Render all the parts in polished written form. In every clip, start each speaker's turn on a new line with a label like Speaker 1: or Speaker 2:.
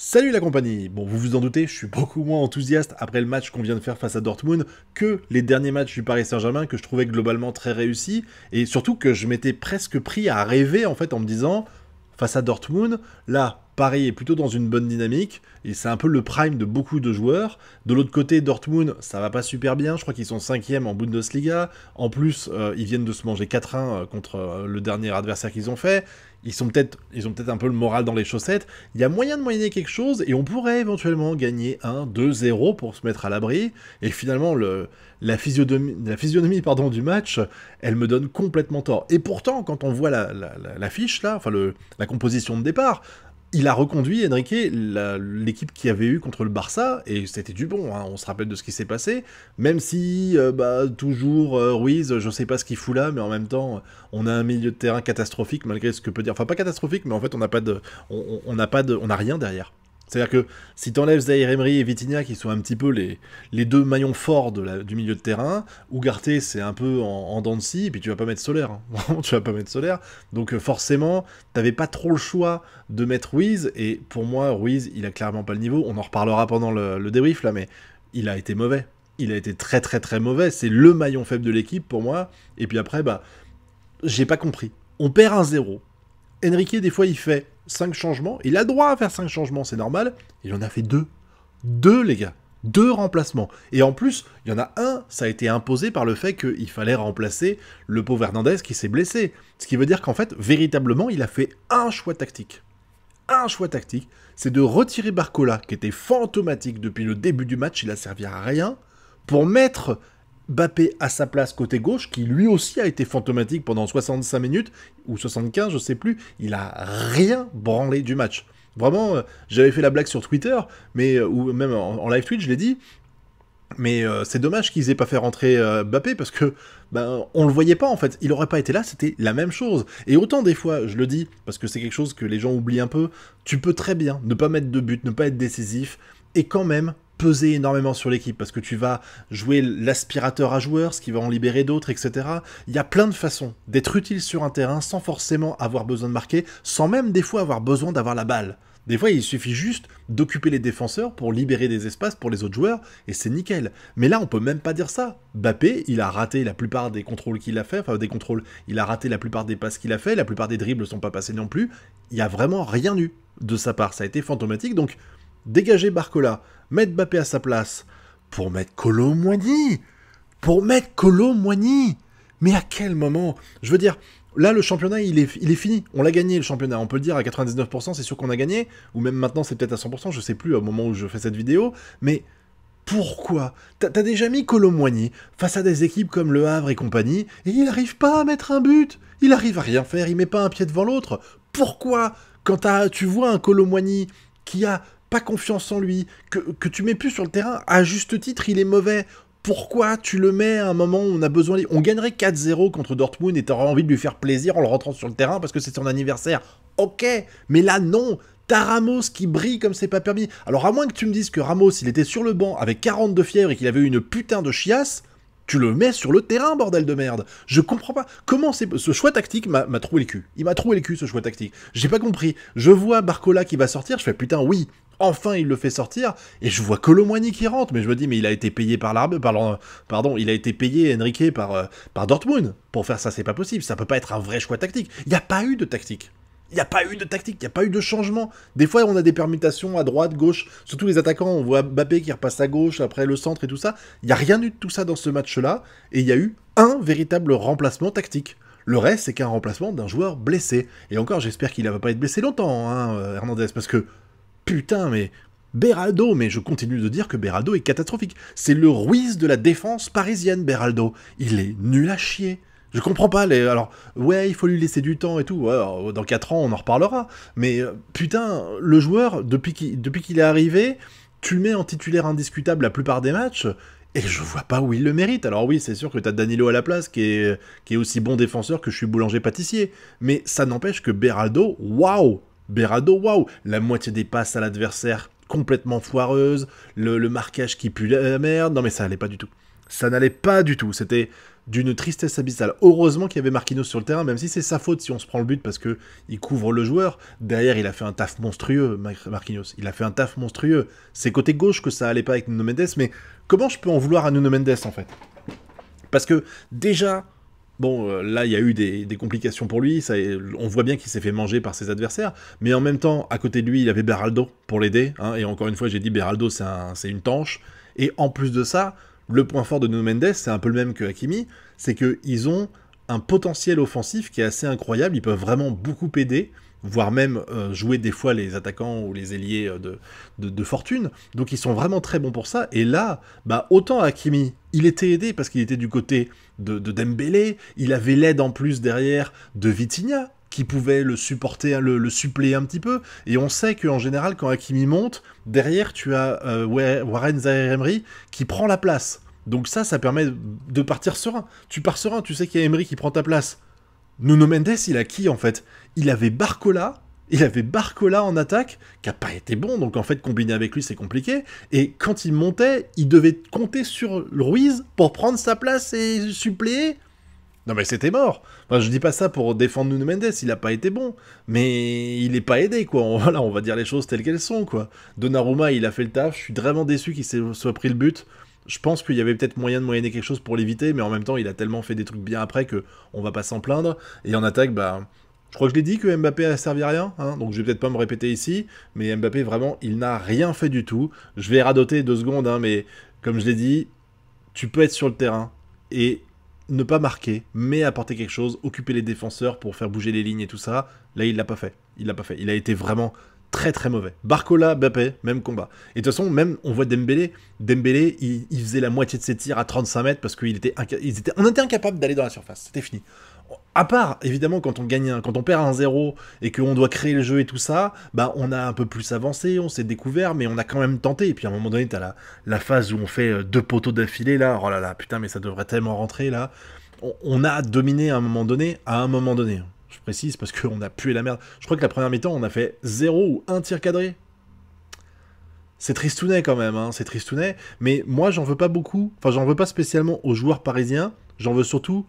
Speaker 1: Salut la compagnie. Bon, vous vous en doutez, je suis beaucoup moins enthousiaste après le match qu'on vient de faire face à Dortmund que les derniers matchs du Paris Saint-Germain que je trouvais globalement très réussis, et surtout que je m'étais presque pris à rêver en fait en me disant, face à Dortmund, là, Paris est plutôt dans une bonne dynamique, et c'est un peu le prime de beaucoup de joueurs. De l'autre côté, Dortmund, ça va pas super bien, je crois qu'ils sont 5e en Bundesliga, en plus, ils viennent de se manger 4-1 contre le dernier adversaire qu'ils ont fait. Ils ont peut-être un peu le moral dans les chaussettes. Il y a moyen de moyenner quelque chose et on pourrait éventuellement gagner 1-2-0 pour se mettre à l'abri. Et finalement, la physionomie du match, elle me donne complètement tort. Et pourtant, quand on voit la fiche là, enfin la composition de départ, il a reconduit, Enrique, l'équipe qu'il y avait eu contre le Barça, et c'était du bon, hein, on se rappelle de ce qui s'est passé, même si, toujours, Ruiz, je sais pas ce qu'il fout là, mais en même temps, on a un milieu de terrain catastrophique, malgré ce que peut dire, enfin pas catastrophique, mais en fait, on n'a rien derrière. C'est-à-dire que si t'enlèves Zaïre Emery et Vitinha, qui sont un petit peu les deux maillons forts du milieu de terrain, Ugarte c'est un peu en dents de scie, et puis tu vas pas mettre Solaire, hein. Vraiment, tu vas pas mettre Solaire, donc forcément, t'avais pas trop le choix de mettre Ruiz, et pour moi, Ruiz, il a clairement pas le niveau, on en reparlera pendant le débrief là, mais il a été mauvais. Il a été très très très mauvais, c'est le maillon faible de l'équipe pour moi, et puis après, j'ai pas compris. On perd 1-0. Enrique, des fois, il fait 5 changements. Il a le droit à faire 5 changements, c'est normal. Il en a fait 2. 2, les gars. 2 remplacements. Et en plus, il y en a un, ça a été imposé par le fait qu'il fallait remplacer le pauvre Hernandez qui s'est blessé. Ce qui veut dire qu'en fait, véritablement, il a fait un choix tactique. Un choix tactique, c'est de retirer Barcola, qui était fantomatique depuis le début du match, il a servi à rien, pour mettre Mbappé à sa place côté gauche, qui lui aussi a été fantomatique pendant 65 minutes, ou 75, je sais plus, il a rien branlé du match. Vraiment, j'avais fait la blague sur Twitter, mais ou même en live tweet, je l'ai dit, mais c'est dommage qu'ils aient pas fait rentrer Mbappé, parce que on le voyait pas en fait, il aurait pas été là, c'était la même chose. Et autant des fois, je le dis, parce que c'est quelque chose que les gens oublient un peu, tu peux très bien ne pas mettre de but, ne pas être décisif, et quand même peser énormément sur l'équipe, parce que tu vas jouer l'aspirateur à joueurs, ce qui va en libérer d'autres, etc. Il y a plein de façons d'être utile sur un terrain sans forcément avoir besoin de marquer, sans même des fois avoir besoin d'avoir la balle. Des fois, il suffit juste d'occuper les défenseurs pour libérer des espaces pour les autres joueurs, et c'est nickel. Mais là, on peut même pas dire ça. Mbappé, il a raté la plupart des contrôles qu'il a fait, enfin des contrôles, il a raté la plupart des passes qu'il a fait, la plupart des dribbles sont pas passés non plus. Il y a vraiment rien eu de sa part, ça a été fantomatique, donc dégager Barcola, mettre Mbappé à sa place, pour mettre Kolo Muani. Pour mettre Kolo Muani. Mais à quel moment? Je veux dire, là, le championnat, il est fini. On l'a gagné, le championnat. On peut le dire à 99%, c'est sûr qu'on a gagné. Ou même maintenant, c'est peut-être à 100%, je sais plus au moment où je fais cette vidéo. Mais pourquoi? T'as déjà mis Kolo Muani face à des équipes comme Le Havre et compagnie, et il n'arrive pas à mettre un but. Il arrive à rien faire, il met pas un pied devant l'autre. Pourquoi? Quand tu vois un Kolo Muani qui a pas confiance en lui, que tu mets plus sur le terrain, à juste titre, il est mauvais. Pourquoi tu le mets à un moment où on a besoin... On gagnerait 4-0 contre Dortmund et t'auras envie de lui faire plaisir en le rentrant sur le terrain parce que c'est son anniversaire. Ok, mais là non. T'as Ramos qui brille comme c'est pas permis. Alors à moins que tu me dises que Ramos, il était sur le banc avec 42 fièvre et qu'il avait eu une putain de chiasse, tu le mets sur le terrain, bordel de merde. Je comprends pas. Comment c'est... Ce choix tactique m'a troué le cul. Il m'a troué le cul, ce choix tactique. J'ai pas compris. Je vois Barcola qui va sortir, je fais putain, oui, enfin il le fait sortir, et je vois Kolo Muani qui rentre, mais je me dis, mais il a été payé par pardon, il a été payé, Enrique, par Dortmund. Pour faire ça, c'est pas possible. Ça peut pas être un vrai choix tactique. Il n'y a pas eu de tactique. Il n'y a pas eu de tactique, il n'y a pas eu de changement. Des fois, on a des permutations à droite, gauche. Surtout les attaquants, on voit Mbappé qui repasse à gauche, après le centre et tout ça. Il n'y a rien eu de tout ça dans ce match-là. Et il y a eu un véritable remplacement tactique. Le reste, c'est qu'un remplacement d'un joueur blessé. Et encore, j'espère qu'il ne va pas être blessé longtemps, hein, Hernandez, parce que, putain, mais... Beraldo, mais je continue de dire que Beraldo est catastrophique. C'est le Ruiz de la défense parisienne, Beraldo. Il est nul à chier. Je comprends pas les... Alors, ouais, il faut lui laisser du temps et tout. Ouais, alors, dans 4 ans, on en reparlera. Mais, putain, le joueur, depuis qu'il est arrivé, tu le mets en titulaire indiscutable la plupart des matchs, et je vois pas où il le mérite. Alors oui, c'est sûr que t'as Danilo à la place, qui est aussi bon défenseur que je suis boulanger-pâtissier. Mais ça n'empêche que Beraldo, waouh! Beraldo, waouh! La moitié des passes à l'adversaire complètement foireuse, le marquage qui pue la merde. Non mais ça allait pas du tout. Ça n'allait pas du tout, c'était d'une tristesse abyssale. Heureusement qu'il y avait Marquinhos sur le terrain, même si c'est sa faute si on se prend le but parce que il couvre le joueur. Derrière, il a fait un taf monstrueux, Marquinhos. Il a fait un taf monstrueux. C'est côté gauche que ça allait pas avec Nuno Mendes, mais comment je peux en vouloir à Nuno Mendes, en fait? Parce que, déjà, bon, là, il y a eu des complications pour lui, on voit bien qu'il s'est fait manger par ses adversaires, mais en même temps, à côté de lui, il avait Beraldo pour l'aider, hein, et encore une fois, j'ai dit, Beraldo, c'est une tanche, et en plus de ça, le point fort de Nuno Mendes, c'est un peu le même que Hakimi, c'est qu'ils ont un potentiel offensif qui est assez incroyable, ils peuvent vraiment beaucoup aider, voire même jouer des fois les attaquants ou les ailiers de fortune. Donc ils sont vraiment très bons pour ça. Et là, bah, autant Hakimi, il était aidé parce qu'il était du côté de Dembélé, il avait l'aide en plus derrière de Vitinha, qui pouvait le supporter, le suppléer un petit peu. Et on sait qu'en général, quand Hakimi monte, derrière, tu as Warren Zaïre-Emery qui prend la place. Donc ça permet de partir serein. Tu pars serein, tu sais qu'il y a Emery qui prend ta place. Nuno Mendes, il a qui en fait? Il avait Barcola en attaque, qui a pas été bon, donc en fait combiner avec lui c'est compliqué, et quand il montait, il devait compter sur Ruiz pour prendre sa place et suppléer. Non mais c'était mort. Enfin, je dis pas ça pour défendre Nuno Mendes, il a pas été bon, mais il est pas aidé quoi, voilà, on va dire les choses telles qu'elles sont quoi. Donnarumma il a fait le taf, je suis vraiment déçu qu'il soit pris le but. Je pense qu'il y avait peut-être moyen de moyenner quelque chose pour l'éviter, mais en même temps, il a tellement fait des trucs bien après que on va pas s'en plaindre. Et en attaque, bah, je crois que je l'ai dit que Mbappé a servi à rien, hein, donc je vais peut-être pas me répéter ici, mais Mbappé, vraiment, il n'a rien fait du tout. Je vais radoter 2 secondes, hein, mais comme je l'ai dit, tu peux être sur le terrain et ne pas marquer, mais apporter quelque chose, occuper les défenseurs pour faire bouger les lignes et tout ça. Là, il l'a pas fait. Il l'a pas fait. Il a été vraiment très très mauvais. Barcola, Mbappé, même combat. Et de toute façon, même on voit Dembélé, il faisait la moitié de ses tirs à 35 mètres parce qu'on était incapable d'aller dans la surface. C'était fini. À part, évidemment, quand on perd 1-0 et qu'on doit créer le jeu et tout ça, bah on a un peu plus avancé, on s'est découvert, mais on a quand même tenté. Et puis à un moment donné, t'as la phase où on fait 2 poteaux d'affilée, là, oh là là, putain, mais ça devrait tellement rentrer, là. On a dominé à un moment donné, je précise, parce qu'on a pué la merde. Je crois que la première mi-temps, on a fait 0 ou 1 tir cadré. C'est tristounet quand même, hein, c'est tristounet. Mais moi, j'en veux pas beaucoup. Enfin, j'en veux pas spécialement aux joueurs parisiens. J'en veux surtout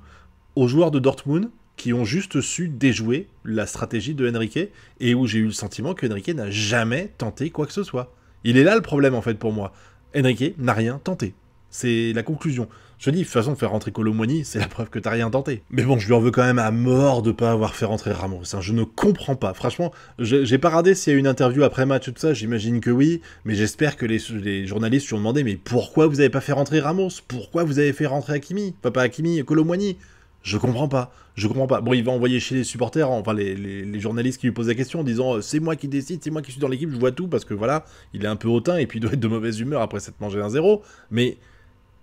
Speaker 1: aux joueurs de Dortmund qui ont juste su déjouer la stratégie de Enrique et où j'ai eu le sentiment que Enrique n'a jamais tenté quoi que ce soit. Il est là le problème, en fait, pour moi. Enrique n'a rien tenté. C'est la conclusion. Je te dis, de toute façon, faire rentrer Kolo Muani, c'est la preuve que t'as rien tenté. Mais bon, je lui en veux quand même à mort de pas avoir fait rentrer Ramos. Hein. Je ne comprends pas. Franchement, j'ai pas regardé s'il y a eu une interview après match et tout ça, j'imagine que oui, mais j'espère que les journalistes lui ont demandé, mais pourquoi vous avez pas fait rentrer Ramos? Pourquoi vous avez fait rentrer Hakimi? Enfin, pas Hakimi, Kolo Muani. Je comprends pas. Bon, il va envoyer chez les supporters, enfin les journalistes qui lui posent la question en disant c'est moi qui décide, c'est moi qui suis dans l'équipe, je vois tout, parce que voilà, il est un peu hautain et puis il doit être de mauvaise humeur après s'être mangé 1-0, mais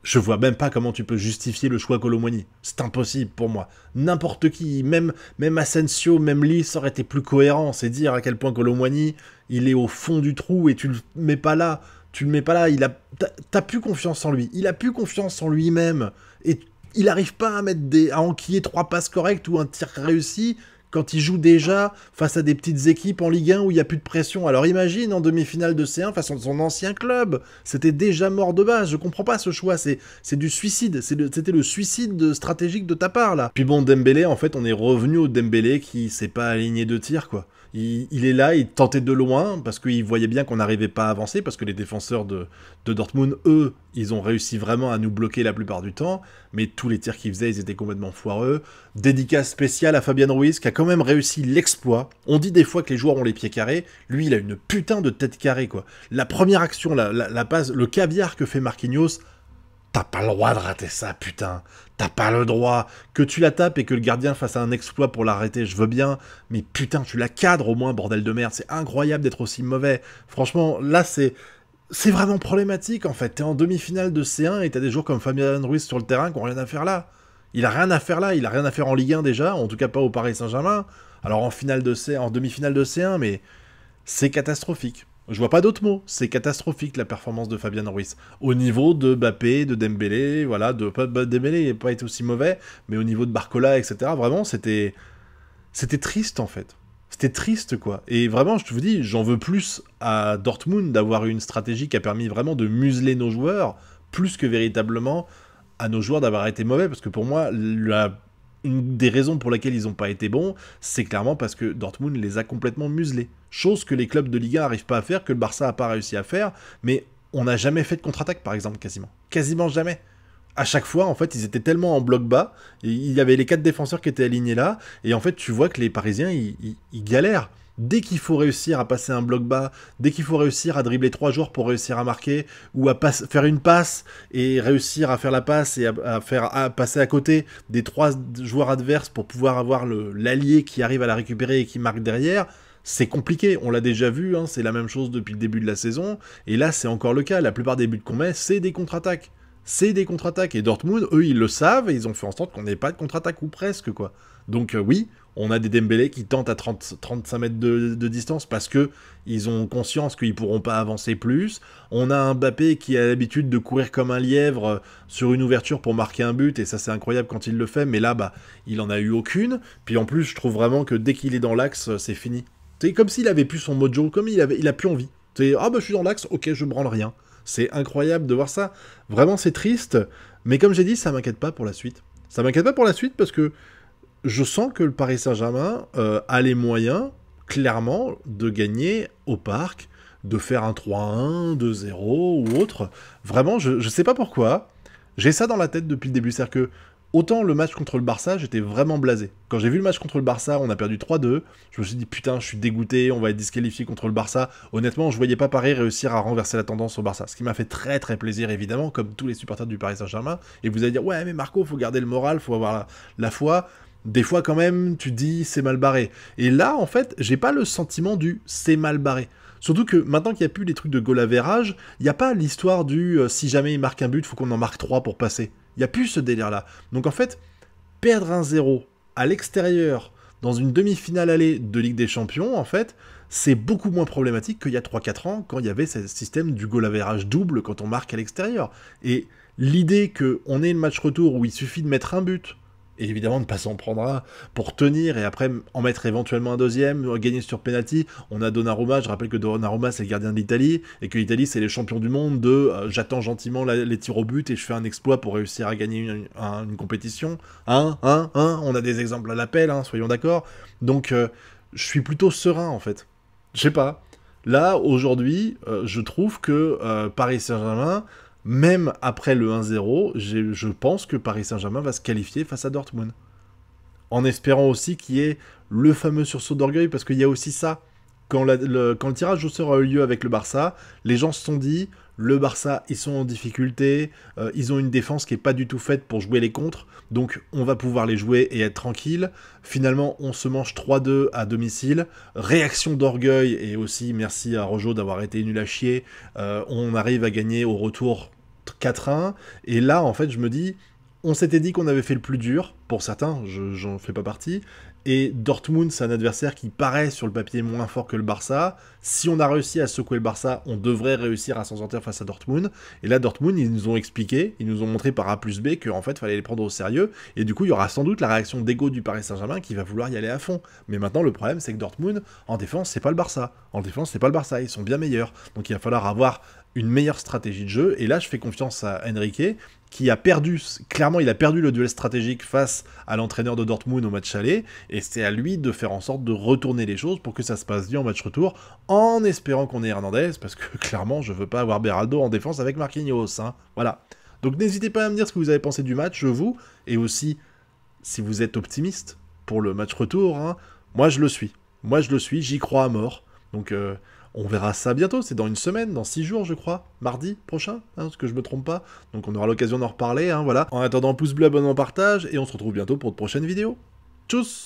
Speaker 1: je vois même pas comment tu peux justifier le choix Kolo Muani. C'est impossible pour moi. N'importe qui, même Asensio, même Lee, ça aurait été plus cohérent. C'est dire à quel point Kolo Muani, il est au fond du trou et tu le mets pas là. T'as plus confiance en lui. Il a plus confiance en lui-même. Et il n'arrive pas à enquiller 3 passes correctes ou un tir réussi quand il joue déjà face à des petites équipes en Ligue 1 où il n'y a plus de pression. Alors imagine en demi-finale de C1 face à son ancien club. C'était déjà mort de base. Je comprends pas ce choix. C'est du suicide. C'était le suicide stratégique de ta part, là. Puis bon, Dembélé, en fait, on est revenu au Dembélé qui s'est pas aligné de tir, quoi. Il est là, il tentait de loin, parce qu'il voyait bien qu'on n'arrivait pas à avancer, parce que les défenseurs de Dortmund, eux, ils ont réussi vraiment à nous bloquer la plupart du temps, mais tous les tirs qu'ils faisaient, ils étaient complètement foireux. Dédicace spéciale à Fabian Ruiz, qui a quand même réussi l'exploit. On dit des fois que les joueurs ont les pieds carrés, lui, il a une putain de tête carrée, quoi. La première action, la passe, le caviar que fait Marquinhos, t'as pas le droit de rater ça, putain. T'as pas le droit. Que tu la tapes et que le gardien fasse un exploit pour l'arrêter, je veux bien. Mais putain, tu la cadres au moins, bordel de merde. C'est incroyable d'être aussi mauvais. Franchement, là, c'est vraiment problématique, en fait. T'es en demi-finale de C1 et t'as des joueurs comme Fabian Ruiz sur le terrain qui ont rien à faire là. Il a rien à faire là. Il a rien à faire en Ligue 1 déjà. En tout cas, pas au Paris Saint-Germain. Alors en demi-finale de C1, mais c'est catastrophique. Je vois pas d'autres mots. C'est catastrophique la performance de Fabian Ruiz. Au niveau de Mbappé, de Dembélé, voilà, Dembélé il n'a pas été aussi mauvais, mais au niveau de Barcola, etc. Vraiment, c'était triste en fait. C'était triste quoi. Et vraiment, je vous dis, j'en veux plus à Dortmund d'avoir eu une stratégie qui a permis vraiment de museler nos joueurs, plus que véritablement à nos joueurs d'avoir été mauvais, parce que pour moi, une des raisons pour lesquelles ils n'ont pas été bons, c'est clairement parce que Dortmund les a complètement muselés. Chose que les clubs de Ligue 1 n'arrivent pas à faire, que le Barça n'a pas réussi à faire, mais on n'a jamais fait de contre-attaque, par exemple, quasiment. Quasiment jamais. À chaque fois, en fait, ils étaient tellement en bloc bas, et il y avait les 4 défenseurs qui étaient alignés là, et en fait, tu vois que les Parisiens, ils galèrent. Dès qu'il faut réussir à passer un bloc bas, dès qu'il faut réussir à dribbler 3 joueurs pour réussir à marquer, ou à faire une passe, et réussir à faire la passe, et à passer à côté des 3 joueurs adverses pour pouvoir avoir l'allié qui arrive à la récupérer et qui marque derrière, c'est compliqué, on l'a déjà vu, hein, c'est la même chose depuis le début de la saison, et là c'est encore le cas, la plupart des buts qu'on met, c'est des contre-attaques. C'est des contre-attaques, et Dortmund, eux, ils le savent, et ils ont fait en sorte qu'on n'ait pas de contre-attaque, ou presque, quoi. Donc oui, on a des Dembélé qui tentent à 35 mètres de distance, parce que ils ont conscience qu'ils pourront pas avancer plus. On a un Mbappé qui a l'habitude de courir comme un lièvre sur une ouverture pour marquer un but, et ça c'est incroyable quand il le fait, mais là, bah, il en a eu aucune. Puis en plus, je trouve vraiment que dès qu'il est dans l'axe, c'est fini. C'est comme s'il avait plus son mojo, comme il a plus envie. C'est ah bah je suis dans l'axe, ok, je branle rien. C'est incroyable de voir ça. Vraiment, c'est triste. Mais comme j'ai dit, ça m'inquiète pas pour la suite. Ça m'inquiète pas pour la suite parce que je sens que le Paris Saint-Germain a les moyens, clairement, de gagner au parc, de faire un 3-1, 2-0 ou autre. Vraiment, je sais pas pourquoi. J'ai ça dans la tête depuis le début. C'est-à-dire que autant le match contre le Barça, j'étais vraiment blasé. Quand j'ai vu le match contre le Barça, on a perdu 3-2. Je me suis dit, putain, je suis dégoûté, on va être disqualifié contre le Barça. Honnêtement, je voyais pas Paris réussir à renverser la tendance au Barça. Ce qui m'a fait très très plaisir, évidemment, comme tous les supporters du Paris Saint-Germain. Et vous allez dire, ouais, mais Marco, faut garder le moral, faut avoir la foi. Des fois, quand même, tu te dis, c'est mal barré. Et là, en fait, j'ai pas le sentiment du c'est mal barré. Surtout que maintenant qu'il n'y a plus les trucs de goal average, il n'y a pas l'histoire du si jamais il marque un but, faut qu'on en marque 3 pour passer. Il n'y a plus ce délire-là. Donc en fait, perdre 1-0 à l'extérieur, dans une demi-finale allée de Ligue des Champions, en fait, c'est beaucoup moins problématique qu'il y a 3-4 ans, quand il y avait ce système du goal average double quand on marque à l'extérieur. Et l'idée qu'on ait le match retour où il suffit de mettre un but, et évidemment ne pas s'en prendre un pour tenir et après en mettre éventuellement un deuxième, gagner sur penalty. On a Donnarumma, je rappelle que Donnarumma c'est le gardien de l'Italie et que l'Italie c'est les champions du monde de j'attends gentiment les tirs au but et je fais un exploit pour réussir à gagner une compétition. On a des exemples à l'appel, soyons d'accord. Donc je suis plutôt serein en fait. Je sais pas. Là aujourd'hui, je trouve que Paris Saint-Germain, même après le 1-0, je pense que Paris Saint-Germain va se qualifier face à Dortmund. En espérant aussi qu'il y ait le fameux sursaut d'orgueil, parce qu'il y a aussi ça. Quand le tirage au sort a eu lieu avec le Barça, les gens se sont dit, le Barça, ils sont en difficulté, ils ont une défense qui n'est pas du tout faite pour jouer les contres, donc on va pouvoir les jouer et être tranquille. Finalement, on se mange 3-2 à domicile. Réaction d'orgueil, et aussi merci à Rojo d'avoir été nul à chier, on arrive à gagner au retour 4-1, et là, en fait, je me dis, on s'était dit qu'on avait fait le plus dur, pour certains, j'en fais pas partie, et Dortmund, c'est un adversaire qui paraît sur le papier moins fort que le Barça. Si on a réussi à secouer le Barça, on devrait réussir à s'en sortir face à Dortmund. Et là, Dortmund, ils nous ont expliqué, ils nous ont montré par A plus B qu'en fait, il fallait les prendre au sérieux. Et du coup, il y aura sans doute la réaction d'ego du Paris Saint-Germain qui va vouloir y aller à fond. Mais maintenant, le problème, c'est que Dortmund, en défense, c'est pas le Barça. En défense, c'est pas le Barça, ils sont bien meilleurs. Donc il va falloir avoir une meilleure stratégie de jeu. Et là, je fais confiance à Enrique, qui a perdu, clairement il a perdu le duel stratégique face à l'entraîneur de Dortmund au match aller, et c'est à lui de faire en sorte de retourner les choses pour que ça se passe bien en match retour, en espérant qu'on ait Hernandez, parce que clairement je veux pas avoir Beraldo en défense avec Marquinhos, voilà. Donc n'hésitez pas à me dire ce que vous avez pensé du match, vous, et aussi si vous êtes optimiste pour le match retour, moi je le suis, j'y crois à mort, donc on verra ça bientôt, c'est dans une semaine, dans 6 jours je crois, mardi prochain, parce que je me trompe pas. Donc on aura l'occasion d'en reparler, voilà. En attendant, pouce bleu, abonnement, partage, et on se retrouve bientôt pour de prochaines vidéos. Tchuss!